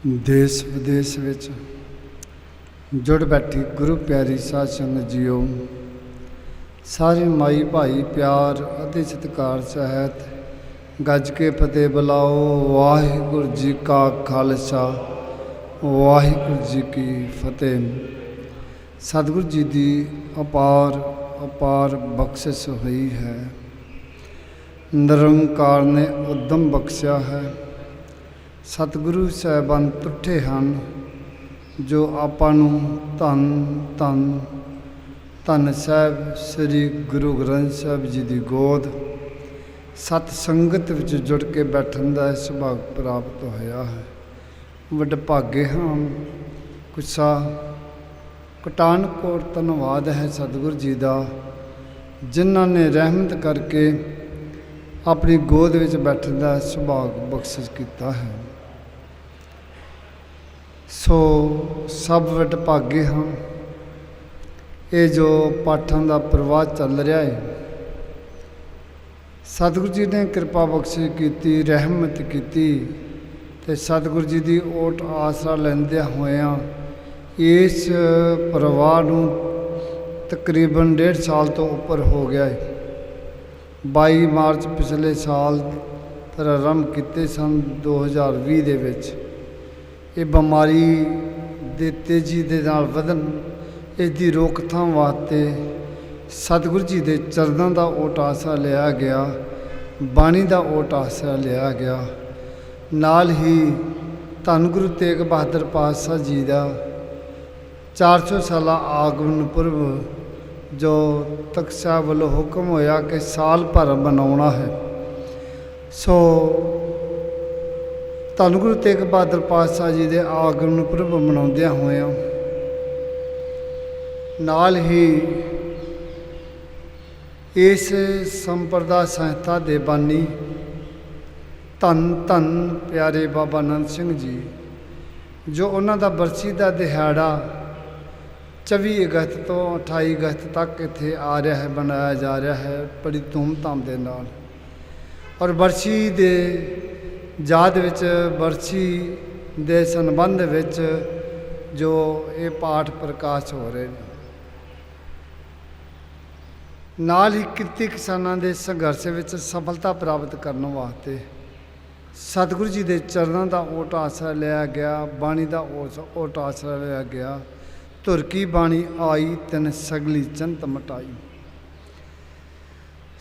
देश विदेश विच जुड़ बैठी गुरु प्यारी साध संगत जीओ, सारे माई भाई प्यार अति सत्कार सहित गज के फतेह बुलाओ। वाहिगुरु जी का खालसा, वाहिगुरु जी की फतेह। सतगुरु जी की अपार अपार बख्शिश हुई है। निरंकार ने उद्यम बख्शिया है। सतगुरु साहिबान तुठे हन जो आपां नूं धन धन धन साहिब श्री गुरु ग्रंथ साहिब जी की गोद सत संगत विच जुड़ के बैठन का सुभाग प्राप्त होया है। वडभागे हाँ कुसा कटानकोट धन्नवाद है सतगुरु जी का, जिन्हों ने रहमत करके अपनी गोद विच बैठन का सुभाग बख्शिश किया है। सो सब वडभागे हाँ। ये जो पाठां का प्रवाह चल रहा है, सतगुरु जी ने कृपा बख्शिश की, रहमत की, ते सतगुरु जी की ओट आसरा लैंदे होया इस प्रवाह नूं तकरीबन 1.5 साल तो ऊपर हो गया है। 22 मार्च पिछले साल प्रारंभ किए सन 2020 दे विच। ये बीमारी दे तेजी दे नाल वधन इसकी रोकथाम वास्ते सतगुरु जी के चरणों का ओट आसरा लिया गया, बाणी का ओट आसरा लिया गया। नाल ही धन गुरु तेग बहादुर पातशाह जी का 400 साल आगमन पुरब जो तख्त साहिब वालों हुक्म होया कि साल भर मनाना है। सो धन गुरु तेग बहादुर पातशाह जी के आगमन पुरब मनाउंदियां होया नाल ही इस संप्रदाय संस्था के बानी धन धन प्यारे बाबा नंद सिंह जी, जो उन्हों का बरसी का दिहाड़ा 24 अगस्त तो 28 अगस्त तक इत्थे आ रहा है, मनाया जा रहा है बड़ी धूमधाम के नाल। और बरसी दे याद विच बरसी दे संबंध विच जो ये पाठ प्रकाश हो रहे हैं। नाल ही किरती किसानां दे संघर्ष विच सफलता प्राप्त करने वास्ते सतगुरु जी के चरणों का ओट आसरा लिया गया, बाणी का ओट आसरा लिया गया। धुर की बाणी आई तिन सगली चंत मटाई,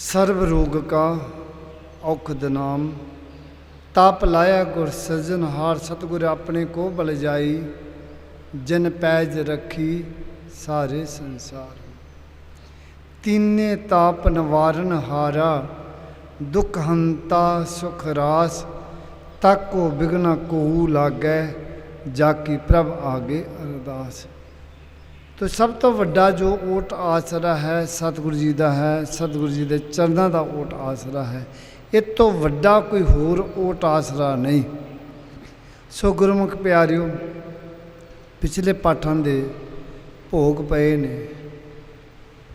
सर्व रोग का औखद नाम, ताप लाया गुर सृजनहार। सतगुर अपने को बल जाई, जिन पैज रखी सारे संसार। तीने ताप निवारण हारा, दुख हंता सुख रास, ताको बिघना कोहू लागै, जाकी प्रभ आगे अरदास। तो सब तो वड्डा जो ओट आसरा है सतगुरु जी का है, सतगुरु जी के चरणों का ओट आसरा है। इस तो वड्डा कोई होर ओट आसरा नहीं। सो गुरमुख प्यारिओ, पिछले पाठां दे भोग पए ने।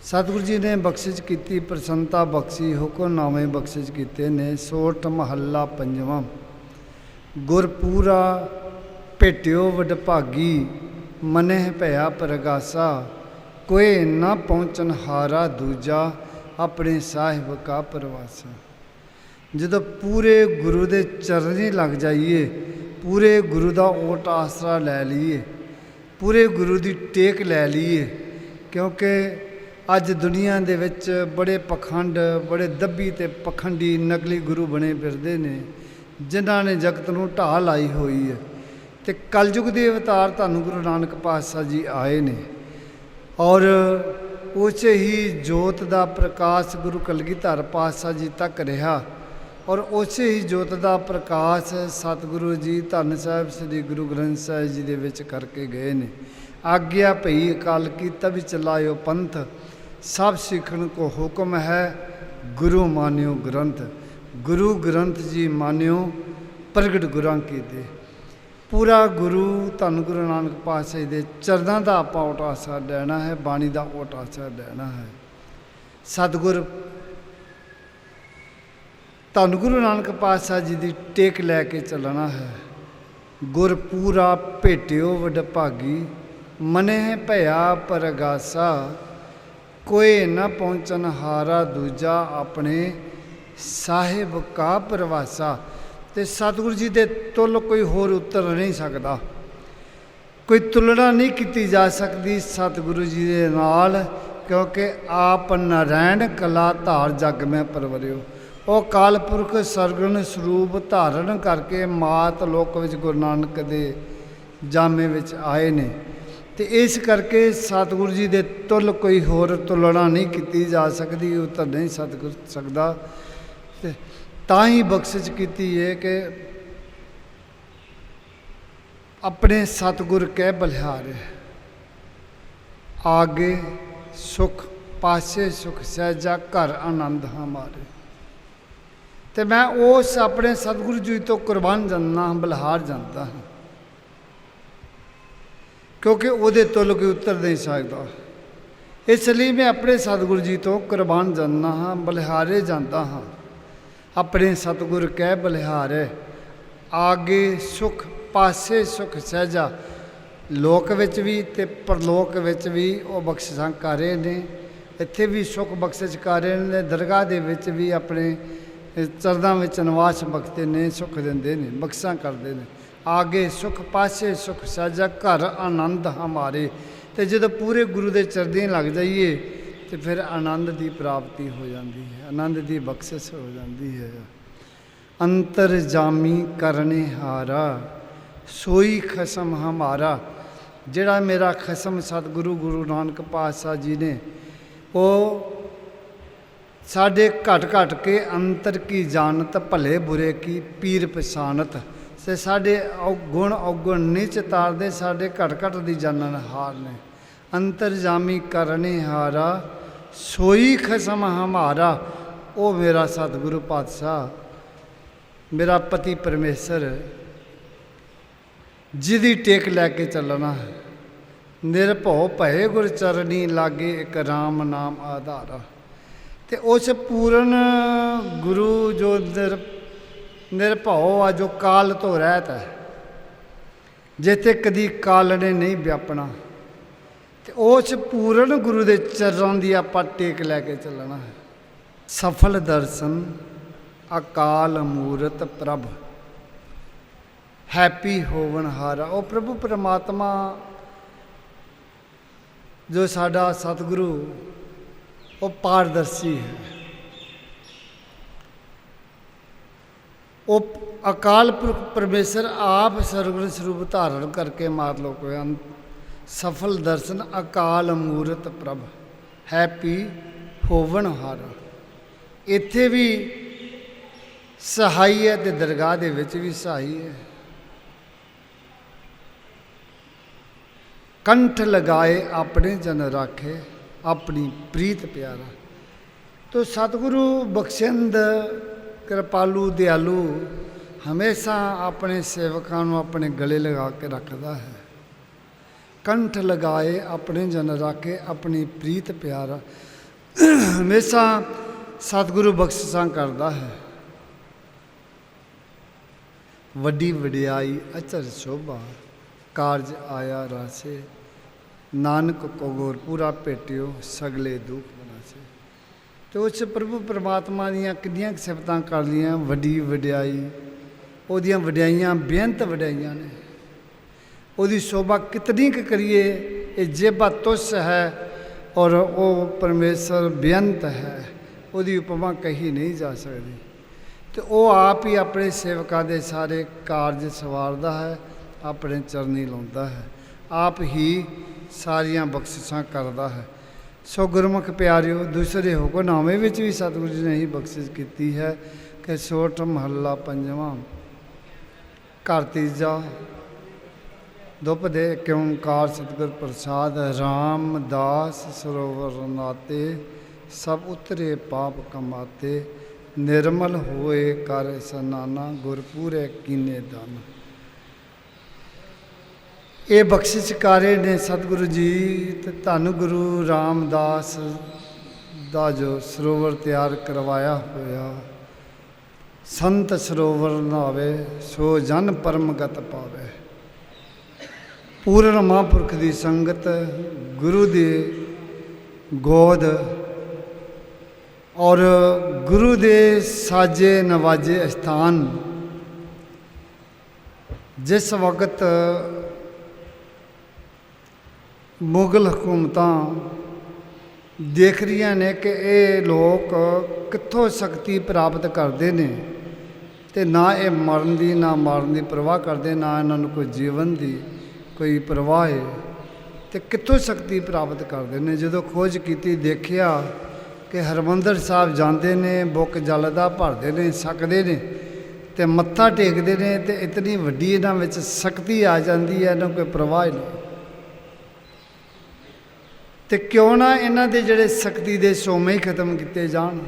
सतगुरु जी ने बख्शिश की, प्रसन्नता बख्शी, हुक्मनामे बख्शिश किए ने। सोठ महला पंजवां। गुरपूरा भेटियो वडभागी, मनह भया प्रगासा, कोई ना पहुँचन हारा दूजा, अपने साहिब का प्रवासा। जो पूरे गुरु के चरणी लग जाइए, पूरे गुरु का ओट आसरा लै लीए, पूरे गुरु की टेक लै लीए, क्योंकि अज दुनिया दे विच बड़े पखंड, बड़े दब्बी ते पखंडी नकली गुरु बने फिरदे ने, जिन्हां ने जगत नूं ढाह लाई हुई है। ते कलयुग के अवतार धन गुरु नानक पातशाह जी आए ने, और उस ही जोत का प्रकाश गुरु कलगीधर पातशाह जी तक रहा, और उस ही जोत का प्रकाश सतगुरु जी धन साहिब श्री गुरु ग्रंथ साहिब जी दे विच करके गए ने। आग्या भई अकाल की तभी चलायो पंथ, सब सीखण को हुक्म है, गुरु मान्यो ग्रंथ। गुरु ग्रंथ जी मान्यो, प्रगट गुरां की दे। पूरा गुरु धन गुरु नानक पातशाह जी के चरणों का आप ओट आसरा लेना है, बाणी का ओट आसरा लेना है। सतगुर धन गुरु नानक पातशाह जी की टेक लैके चलना है। गुरपूरा भेटियो वडभागी, मने भया परगासा, कोई न पहुँचन हारा दूजा, अपने साहिब का प्रवासा। तो सतगुरु जी दे तुल कोई होर उतर नहीं सकता, कोई तुलना नहीं की जा सकती सतगुरु जी दे नाल, क्योंकि आप नारायण कला धार जग में परवरियो। वो कालपुरख सरगुण स्वरूप धारण करके मात लोक विच गुरु नानक दे जामे विच आए ने। तो इस करके सतगुरु जी दे तुल कोई होर तुलना नहीं की जा सकती, उतर नहीं सकता। ताही बख्शिश की है कि अपने सतगुर कह बलिहारे, आगे सुख पासे सुख सहजा, घर आनंद हमारे। तो मैं उस अपने सतगुरु जी तो कुर्बान जाना, बलिहार जाता हाँ, क्योंकि वो तुल कोई उतर नहीं सकता। इसलिए मैं अपने सतगुरु जी तो कुर्बान जाना हाँ, बलिहारे जाता हाँ। अपने सतगुर कह बलिहारे, आगे सुख पासे सुख सहजा, लोक विच भी ते परलोक विच भी वो बख्शिशां कर रहे ने। इत्थे भी सुख बख्शिश कर रहे ने, दरगाह दे विच भी अपने चरनां विच निवास बख्शते ने, सुख दिंदे ने, बख्शिशां करदे ने। आगे सुख पासे सुख सहजा, घर आनंद हमारे। तो जदों पूरे गुरु दे चरदे लग जाइए तो फिर आनंद की प्राप्ति हो जाती है, आनंद की बख्शिश हो जाती है। अंतर जामी करने हारा, सोई खसम हमारा। जिहड़ा मेरा खसम सतगुरु गुरु नानक पातशाह जी ने, वो साढ़े घट घट के अंतर की जानत, भले बुरे की पीर पछानत। से साढ़े गुण अवगुण नीच तारदे, साढ़े घट घट की जानन हार ने। अंतर जामी करने हारा, सोई खसम हमारा। वो मेरा सतगुरु पातशाह, मेरा पति परमेश्वर, जिदी टेक लैके चलना है। निरभौ भय गुर चरनी लागे, एक राम नाम आधारा। तो उस पूर्ण गुरु जो निरभौ आ, जो काल तो रहत है, जिथे कदी काल ने नहीं व्यापना, तो उस पूर्ण गुरु के चरणों की आप टेक लैके चलना है। सफल दर्शन अकाल मूरत प्रभ, हैप्पी होवन हारा। वो प्रभु परमात्मा जो साडा सतगुरु, वो पारदर्शी है। वो अकाल पुरख परमेश्वर आप सरगुण स्वरूप धारण करके मार लो को। सफल दर्शन अकाल मूरत प्रभ, हैप्पी होवन हारा। इत्थे भी सहाई है, तो दरगाह दे विच भी सहाई है। कंठ लगाए अपने जन राखे, अपनी प्रीत प्यारा। तो सतगुरु बख्शिंद कृपालू दयालु हमेशा अपने सेवकों को अपने गले लगा के रखता है। कंठ लगाए अपने जन राखे, अपनी प्रीत प्यारा। हमेशा सतगुरु बख्शिशां करता है। वड्डी वडियाई अचर शोभा, कारज आया रासे, नानक को गोर पूरा भेटियो, सगले दुख बनासे। तो उस प्रभु परमात्मा दियां कितनियां सिफतां कर लियां। वड्डी वडियाई, ओदियां वडियाइयां बेअंत वडियाइयां ने। ओदी शोभा कितनी क करिए, ये जेबा तुस है और वो परमेश्वर बेअंत है, ओदी उपमा कही नहीं जा सकती। तो वो आप ही अपने सेवकों के सारे कारज सवारदा है, अपने चरनी लाता है, आप ही सारियां बख्शिशां करता है। सो गुरमुख प्यारियो, दूसरे हुक्मनामे विच भी सतगुरु जी ने ही बख्शिश की है कि सोठ महला पंजवां, घर तीजा, दुप दे क्योंकार सतगुर प्रसाद। रामदास सरोवर नाते, सब उतरे पाप कमाते, निर्मल होए कर सनाना, गुरपूरे कीने दान। ये बख्शिश कारे ने सतगुरु जी। तो धन गुरु रामदास का जो सरोवर तैयार करवाया होया, संत सरोवर नहावे सो जन परमगत पावे। पूर्ण महापुरख की संगत, गुरु की गोद और गुरु के साजे नवाजे स्थान जिस वक्त मुगल हुकूमतां देख रही ने कि ये लोग कित्थों शक्ति प्राप्त करते हैं, तो ना ये मरन की ना मारन की परवाह करते, ना इन्होंने कोई जीवन की कोई परवाह है, तो कित्थों शक्ति प्राप्त करते हैं। जो खोज की देखिया कि हरमंदर साहब जाते हैं, बुक जलदा भरते हैं, सकते हैं, तो मत्था टेकते हैं, तो इतनी वड्डी इन्हां विच शक्ति आ जाती है, इन्हां कोई परवाह नहीं। तो क्यों ना इन्हां दे जिहड़े शक्ति के सोमे ही खत्म किए जान।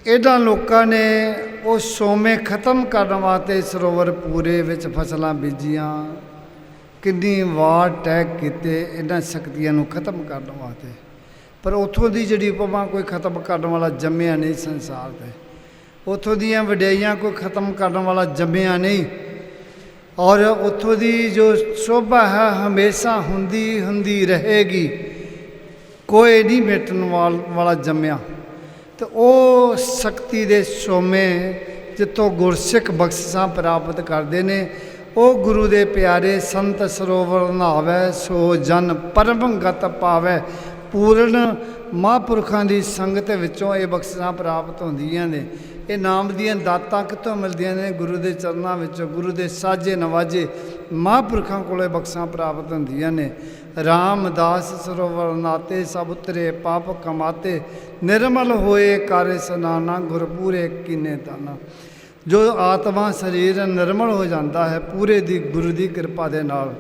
इन्हां लोकां ने वो सोमे खत्म करने वास्ते सरोवर पूरे विच फसलां बीजियां, किन्नी वार तय किए इन्हां शक्तियां नूं खत्म करने वास्ते, पर उत्थों की जिहड़ी उपमा कोई खत्म करने वाला जम्मिया नहीं संसार से, उत्थों दीयां वडियाइयां कोई खत्म करने वाला जम्मिया नहीं, और उत्थों की जो शोभा है हमेशा हुंदी हुंदी रहेगी, कोई नहीं मिटन वाला जम्मिया। तो वो शक्ति के सोमे जितों गुरसिख बख्शिशां प्राप्त करते हैं, वो गुरु के प्यारे संत सरोवर नहावै सो जन परम गत पावै। पूर्ण महापुरखों की संगत विचों ये बख्शिशां प्राप्त होंदियां ने। ये नाम दियां दातां कितों मिलदियां ने? गुरु के चरणों विचों, गुरु के साजे नवाजे महापुरखों कोलों बख्शिशां प्राप्त होंदियां ने। रामदास सरोवर नाते सब उतरे पाप कमाते, निर्मल होए कार्य सनाना गुरपूरे कीने ताना। जो आत्मा शरीर निर्मल हो जाता है पूरे दी गुरु की कृपा दे नाल,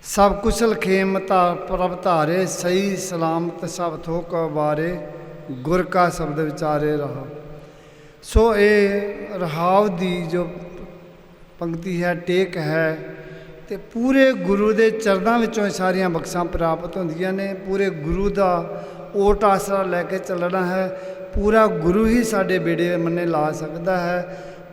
सब कुशल खेम प्रभ धारे, सही सलामत सब थोक बारे, गुर का शब्द विचारे रहा। सो ये रहाव की जो पंक्ति है, टेक है, तो पूरे गुरु के चरणों विचों सारिया बख्शां प्राप्त होंदियां ने। पूरे गुरु का ओट आसरा लैके चलना है, पूरा गुरु ही साडे बेड़े मन्ने ला सकता है,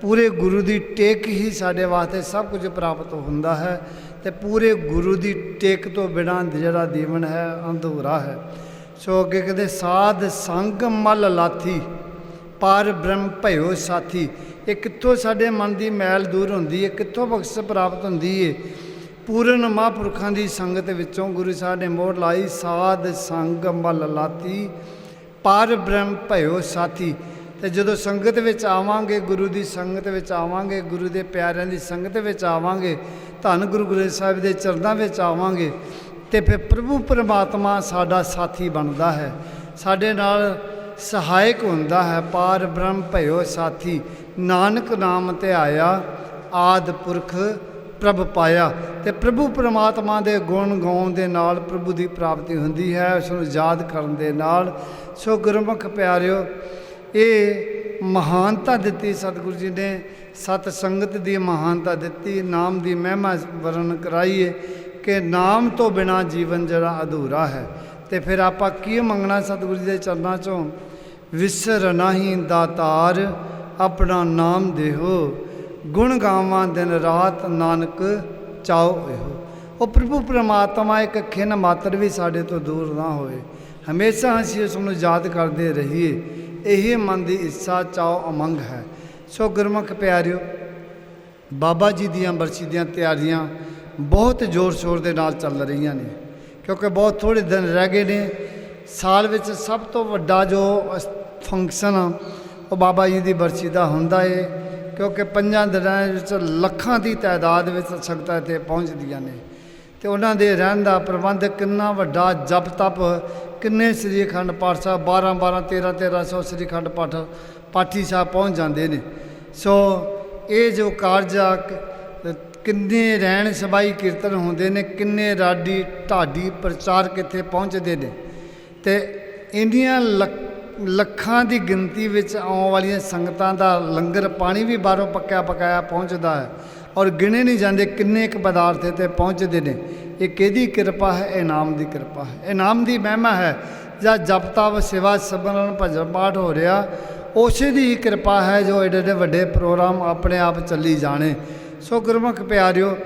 पूरे गुरु की टेक ही साडे वास्ते सब कुछ प्राप्त होंदा है। तो पूरे गुरु की टेक तो बिना जिहड़ा जीवन है अधूरा है। सो अगे कहते साध संग मल लाथी, पार ब्रह्म भयो साथी। ये कित्थों साडे मन की मैल दूर होंदी है, कित्थों बख्शिश प्राप्त होंदी है? पूर्ण महापुरखों की संगत विचों गुरु साहब ने मोड़ लाई, साध संग मल लाथी, पार ब्रह्म भयो साथी। तो जो संगत विच आवांगे, गुरु की संगत विच आवांगे, गुरु के प्यारिਆਂ की संगत विच आवांगे, धन गुरु ग्रंथ साहिब के चरणों विच आवांगे, तो फिर प्रभु परमात्मा साडा साथी बनता है, साडे नाल सहायक होंदा है। पार ब्रह्म भयो साथी, नानक नाम ते आया, आदि पुरख प्रभ पाया। तो प्रभु परमात्मा के गुण गाउण दे नाल प्रभु की प्राप्ति होंदी है, उसनूं याद करन दे नाल। सो गुरमुख प्यारिओ, ये महानता दी सतगुरु जी ने, सत संगत की महानता दी, नाम की महिमा वर्णन कराई है कि नाम तो बिना जीवन जरा अधूरा है। तो फिर आपां की मंगना सतगुरु जी के चरणों चों? विसर नाही दातार अपना नाम देहो, गुण गावां दिन रात नानक चाओ हो। वो प्रभु परमात्मा एक खिन मात्र भी साढ़े तो दूर ना होए, हमेशा असीं उसनूं याद करते रहिए, यही मन की इच्छा चाओ अमंग है। सो गुरमुख प्यारिओ, बाबा जी दियां बरसी दियां तैयारियां बहुत जोर शोर के नाल चल रही ने, क्योंकि बहुत थोड़े दिन रह गए ने। साल विच सब तो वड्डा जो फंक्शन वो बाबा जी की बरसी का हुंदा है, क्योंकि 5 दिनों लखां की तादाद में संगतां इत्थे पहुँचदियां ने। तो उन्हां दे रहन का प्रबंध कितना वड्डा, जप तप किन्ने श्री अखंड पाठ साहब 12-12, 1300 श्री अखंड पाठी साहब पहुँच जाते हैं। सो ये जो कारज किन्ने रैन सबाई कीर्तन होंदे ने, किन्ने राडी ढाडी प्रचारक इत्थे पहुँचते हैं। तो इंडिया लखां की गिनती विच आने वाली संगतां दा लंगर पानी भी बाहरों पक्या पकाया पहुँचता है, और गिने नहीं जाते किन्ने एक पदार्थ इत्थे पहुँचते हैं। ये किहदी कृपा है? इनाम की कृपा है, इनाम की महिमा है। ਜਾਂ ਜਪ ਤਪ सेवा सिमरन भजन पाठ हो रहा, ਉਸੇ ਦੀ ਹੀ ਕਿਰਪਾ ਹੈ ਜੋ ਏਡੇ ਏਡੇ ਵੱਡੇ ਪ੍ਰੋਗਰਾਮ ਆਪਣੇ ਆਪ ਚੱਲੀ ਜਾਣੇ। ਸੋ ਗੁਰਮੁਖ ਪਿਆਰਿਓ,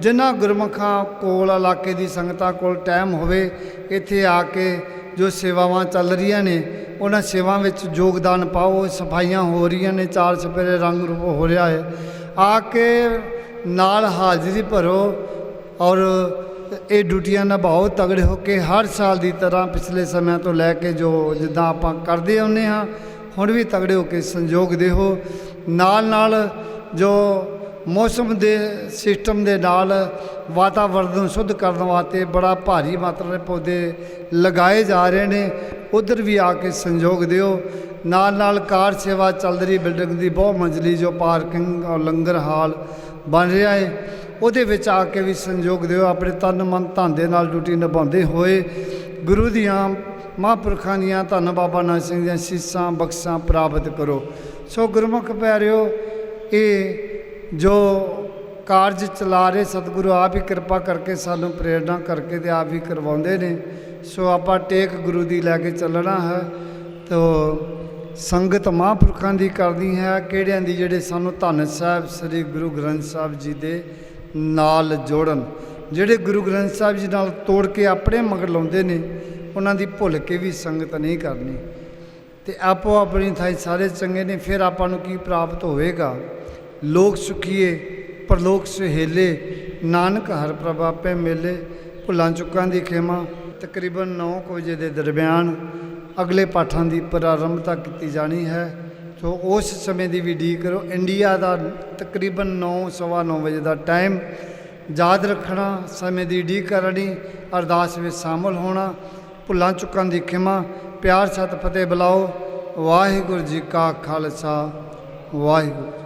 ਜਿਨ੍ਹਾਂ ਗੁਰਮੁਖਾਂ ਕੋਲ, ਇਲਾਕੇ ਦੀ ਸੰਗਤਾਂ ਕੋਲ ਟਾਈਮ ਹੋਵੇ, ਇੱਥੇ ਆ ਕੇ ਜੋ ਸੇਵਾਵਾਂ ਚੱਲ ਰਹੀਆਂ ਨੇ ਉਹਨਾਂ ਸੇਵਾ ਵਿੱਚ ਯੋਗਦਾਨ ਪਾਓ। ਸਫਾਈਆਂ ਹੋ ਰਹੀਆਂ ਨੇ, ਚਾਰ ਚੁਫੇਰੇ ਰੰਗ ਰੂਪ ਹੋ ਰਿਹਾ ਹੈ, ਆ ਕੇ ਨਾਲ ਹਾਜ਼ਰੀ ਭਰੋ ਔਰ ਇਹ ਡਿਊਟੀਆਂ ਨਿਭਾਓ ਤਗੜੇ ਹੋ ਕੇ। ਹਰ ਸਾਲ ਦੀ ਤਰ੍ਹਾਂ ਪਿਛਲੇ ਸਮਿਆਂ ਤੋਂ ਲੈ ਕੇ ਜੋ ਜਿੱਦਾਂ ਆਪਾਂ ਕਰਦੇ ਆਉਂਦੇ ਹਾਂ, ਹੁਣ ਵੀ ਤਗੜੇ ਹੋ ਕੇ ਸੰਯੋਗ ਦਿਓ। ਨਾਲ ਜੋ ਮੌਸਮ ਦੇ ਸਿਸਟਮ ਦੇ ਨਾਲ ਵਾਤਾਵਰਨ ਨੂੰ ਸ਼ੁੱਧ ਕਰਨ ਵਾਸਤੇ ਬੜਾ ਭਾਰੀ ਮਾਤਰਾ ਦੇ ਪੌਦੇ ਲਗਾਏ ਜਾ ਰਹੇ ਨੇ, ਉਧਰ ਵੀ ਆ ਕੇ ਸੰਯੋਗ ਦਿਓ। ਨਾਲ ਕਾਰ ਸੇਵਾ ਚੱਲ ਰਹੀ, ਬਿਲਡਿੰਗ ਦੀ ਬਹੁ ਮੰਜ਼ਲੀ ਜੋ ਪਾਰਕਿੰਗ ਔਰ ਲੰਗਰ ਹਾਲ ਬਣ ਰਿਹਾ ਹੈ, ਉਹਦੇ ਵਿੱਚ ਆ ਕੇ ਵੀ ਸੰਯੋਗ ਦਿਓ। ਆਪਣੇ ਤਨ ਮਨ ਧਨ ਦੇ ਨਾਲ ਡਿਊਟੀ ਨਿਭਾਉਂਦੇ ਹੋਏ ਗੁਰੂ ਦੀਆਂ ਮਹਾਂਪੁਰਖਾਂ ਦੀਆਂ, ਧੰਨ ਬਾਬਾ ਨਾਨਕ ਸਿੰਘ ਦੀਆਂ ਸੀਸਾਂ ਬਖਸ਼ਾਂ ਪ੍ਰਾਪਤ ਕਰੋ। ਸੋ ਗੁਰਮੁਖ ਪਿਆਰਿਓ, ਇਹ ਜੋ ਕਾਰਜ ਚਲਾ ਰਹੇ ਸਤਿਗੁਰੂ ਆਪ ਹੀ ਕਿਰਪਾ ਕਰਕੇ ਸਾਨੂੰ ਪ੍ਰੇਰਣਾ ਕਰਕੇ ਤੇ ਆਪ ਹੀ ਕਰਵਾਉਂਦੇ ਨੇ। ਸੋ ਆਪਾਂ ਟੇਕ ਗੁਰੂ ਦੀ ਲੈ ਕੇ ਚੱਲਣਾ ਹੈ। ਤੋ ਸੰਗਤ ਮਹਾਂਪੁਰਖਾਂ ਦੀ ਕਰਨੀ ਹੈ, ਕਿਹੜਿਆਂ ਦੀ ਜਿਹੜੇ ਸਾਨੂੰ ਧੰਨ ਸਾਹਿਬ ਸ੍ਰੀ ਗੁਰੂ ਗ੍ਰੰਥ ਸਾਹਿਬ ਜੀ ਦੇ ਨਾਲ ਜੋੜਨ, ਜਿਹੜੇ ਗੁਰੂ ਗ੍ਰੰਥ ਸਾਹਿਬ ਜੀ ਨਾਲ ਤੋੜ ਕੇ ਆਪਣੇ ਮਗਰ ਲਾਉਂਦੇ ਨੇ, ਉਹਨਾਂ ਦੀ ਭੁੱਲ ਕੇ ਵੀ ਸੰਗਤ ਨਹੀਂ ਕਰਨੀ। ਤੇ ਆਪੋ ਆਪਣੀ ਥਾਂ ਸਾਰੇ ਚੰਗੇ ਨੇ। ਫਿਰ ਆਪਾਂ ਨੂੰ ਕੀ ਪ੍ਰਾਪਤ ਹੋਵੇਗਾ? ਲੋਕ ਸੁਖੀਏ ਪਰਲੋਕ ਸੁਹੇਲੇ, ਨਾਨਕ ਹਰ ਪ੍ਰਭ ਆਪੇ ਮੇਲੇ। ਭੁੱਲਾਂ ਚੁੱਕਾਂ ਦੀ ਖੇਮਾ ਤਕਰੀਬਨ 9 ਵਜੇ ਦੇ ਦਰਮਿਆਨ ਅਗਲੇ ਪਾਠਾਂ ਦੀ ਪ੍ਰਾਰੰਭਤਾ ਕੀਤੀ ਜਾਣੀ ਹੈ। ਸੋ ਉਸ ਸਮੇਂ ਦੀ ਵੀ ਉਡੀਕ ਕਰੋ। ਇੰਡੀਆ ਦਾ ਤਕਰੀਬਨ 9 ਸਵਾ 9 ਵਜੇ ਦਾ ਟਾਈਮ ਯਾਦ ਰੱਖਣਾ, ਸਮੇਂ ਦੀ ਉਡੀਕ ਕਰਨੀ, ਅਰਦਾਸ ਵਿੱਚ ਸ਼ਾਮਲ ਹੋਣਾ। ਭੁੱਲਾਂ ਚੁੱਕਾਂ ਦੀ ਖਿਮਾ, ਪਿਆਰ ਸਤ ਫਤਿਹ ਬੁਲਾਓ। ਵਾਹਿਗੁਰੂ ਜੀ ਕਾ ਖਾਲਸਾ, ਵਾਹਿਗੁਰੂ।